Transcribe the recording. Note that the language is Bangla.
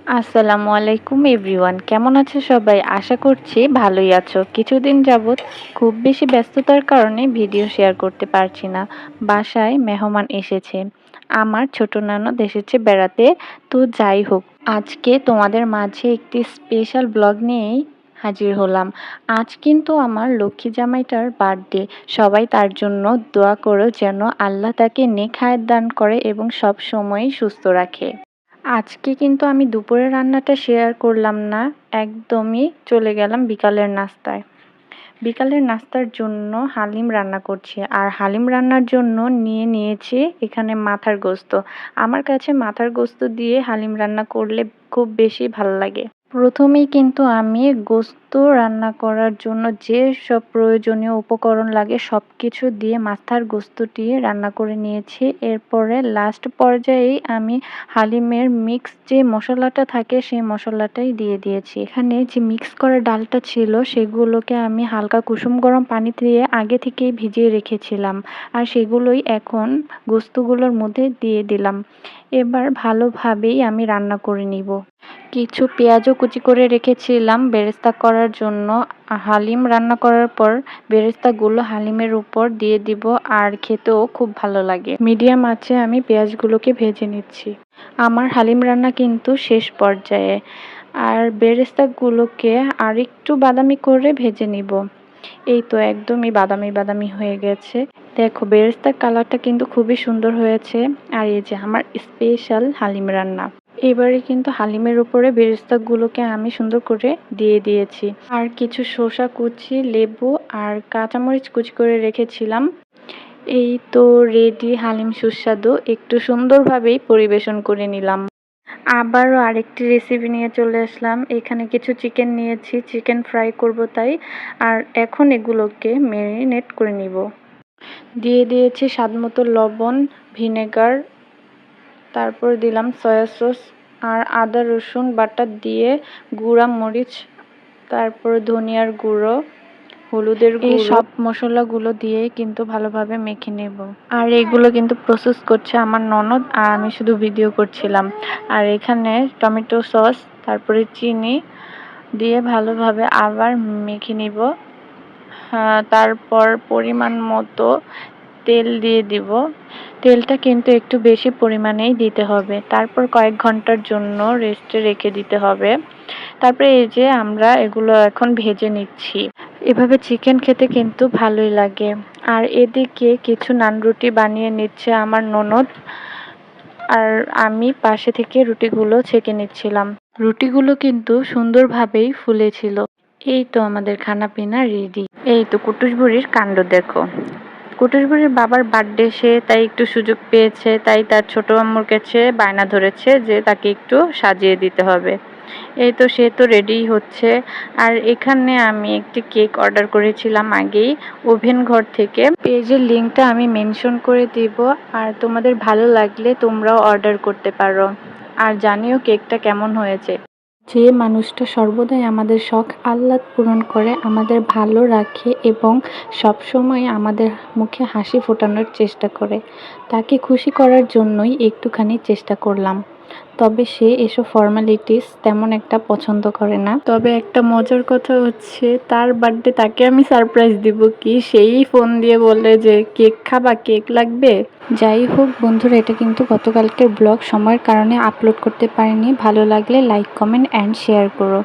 আসসালামু আলাইকুম এভরিওয়ান, কেমন আছো সবাই? আশা করছি ভালোই আছো। কিছুদিন যাবৎ খুব বেশি ব্যস্ততার কারণে ভিডিও শেয়ার করতে পারছি না। বাসায় মেহমান এসেছে, আমার ছোট ননদ এসেছে বেড়াতে। তো যাই হোক, আজকে তোমাদের মাঝে একটি স্পেশাল ব্লগ নিয়েই হাজির হলাম। আজ কিন্তু আমার লক্ষ্মী জামাইটার বার্থডে। সবাই তার জন্য দোয়া করো যেন আল্লাহ তাকে নেক হায়াত দান করে এবং সব সময়ই সুস্থ রাখে। আজকে কিন্তু আমি দুপুরের রান্নাটা শেয়ার করলাম না, একদমই চলে গেলাম বিকালের নাস্তায়। বিকালের নাস্তার জন্য হালিম রান্না করছি, আর হালিম রান্নার জন্য নিয়েছি এখানে মাথার গোস্ত। আমার কাছে মাথার গোস্ত দিয়ে হালিম রান্না করলে খুব বেশি ভালো লাগে। প্রথমেই কিন্তু আমি গোস্ত রান্না করার জন্য যে সব প্রয়োজনীয় উপকরণ লাগে সব কিছু দিয়ে মাথার গোস্তটি রান্না করে নিয়েছি। এরপরে লাস্ট পর্যায়েই আমি হালিমের মিক্স যে মশলাটা থাকে সেই মশলাটাই দিয়ে দিয়েছি। এখানে যে মিক্স করা ডালটা ছিল সেগুলোকে আমি হালকা কুসুম গরম পানি দিয়ে আগে থেকেই ভিজিয়ে রেখেছিলাম, আর সেগুলোই এখন গোস্তগুলোর মধ্যে দিয়ে দিলাম। এবার ভালোভাবেই আমি রান্না করে নিব। কিছু পেঁয়াজও কুচি করে রেখেছিলাম বেরেস্তা করার জন্য। হালিম রান্না করার পর বেরেস্তাগুলো হালিমের উপর দিয়ে দিব, আর খেতেও খুব ভালো লাগে। মিডিয়াম আঁচে আমি পেঁয়াজগুলোকে ভেজে নিচ্ছি। আমার হালিম রান্না কিন্তু শেষ পর্যায়ে, আর বেরেস্তাগুলোকে আরেকটু বাদামি করে ভেজে নিব। এই তো একদমই বাদামি বাদামি হয়ে গেছে। দেখো বেরেস্তার কালারটা কিন্তু খুবই সুন্দর হয়েছে। আর এই যে আমার স্পেশাল হালিম রান্না। এবারে কিন্তু হালিমের উপরে বেরেস্তাগুলোকে আমি সুন্দর করে দিয়ে দিয়েছি, আর কিছু শসা কুচি, লেবু আর কাঁচামরিচ কুচি করে রেখেছিলাম। এই তো রেডি হালিম সুস্বাদু। একটু সুন্দরভাবেই পরিবেশন করে নিলাম। আবারও আরেকটি রেসিপি নিয়ে চলে আসলাম। এখানে কিছু চিকেন নিয়েছি, চিকেন ফ্রাই করব তাই। আর এখন এগুলোকে ম্যারিনেট করে নিব। দিয়ে দিয়েছি স্বাদমতো লবণ, ভিনেগার, তারপর দিলাম সয়া সস আর আদা রসুন বাটা দিয়ে গুঁড়া মরিচ, তারপর ধনিয়ার গুঁড়ো, হলুদের গুঁড়ো, এই সব মশলাগুলো দিয়েই কিন্তু ভালোভাবে মেখে নেব। আর এগুলো কিন্তু প্রসেস করছে আমার ননদ, আর আমি শুধু ভিডিও করছিলাম। আর এখানে টমেটো সস, তারপরে চিনি দিয়ে ভালোভাবে আবার মেখে নিব। তারপর পরিমাণ মতো তেল দিয়ে দিব। তেলটা কিন্তু একটু বেশি পরিমাণেই দিতে হবে। তারপর কয়েক ঘন্টার জন্য রেস্টে রেখে দিতে হবে। তারপরে এই যে আমরা এগুলো এখন ভেজে নিচ্ছি। এভাবে চিকেন খেতে কিন্তু ভালোই লাগে। আর এদিকে কিছু নান রুটি বানিয়ে নিচ্ছে আমার ননদ, আর আমি পাশে থেকে রুটিগুলো ছেঁকে নিচ্ছিলাম। রুটিগুলো কিন্তু সুন্দরভাবেই ফুলেছিল। এই তো আমাদের খানা পিনা রেডি। এই তো কুটুস বুড়ির কাণ্ড দেখো। কুটুস বুড়ির বাবার বার্থডে, সে তাই একটু সুযোগ পেয়েছে, তাই তার ছোট আম্মুর কাছে বায়না ধরেছে যে তাকে একটু সাজিয়ে দিতে হবে। এই তো সে তো রেডি হচ্ছে। আর এখানে আমি একটি কেক অর্ডার করেছিলাম আগেই ওভেন ঘর থেকে। পেজের লিঙ্কটা আমি মেনশন করে দিব, আর তোমাদের ভালো লাগলে তোমরাও অর্ডার করতে পারো। আর জানিও কেকটা কেমন হয়েছে। যে মানুষটা সর্বদাই আমাদের শখ আহ্লাদ পূরণ করে, আমাদের ভালো রাখে এবং সবসময় আমাদের মুখে হাসি ফোটানোর চেষ্টা করে, তাকে খুশি করার জন্যই একটুখানি চেষ্টা করলাম। তবে সে এসব ফর্মালিটিস তেমন একটা পছন্দ করে না। তবে একটা মজার কথা হচ্ছে, তার বার্থডে তাকে আমি সারপ্রাইজ দিব কি, সেই ফোন দিয়ে বলে যে কেক খাবা, কেক লাগবে। যাই হোক বন্ধুরা, এটা কিন্তু গতকালকের ব্লগ, সময়ের কারণে আপলোড করতে পারিনি। ভালো লাগলে লাইক, কমেন্ট অ্যান্ড শেয়ার করো।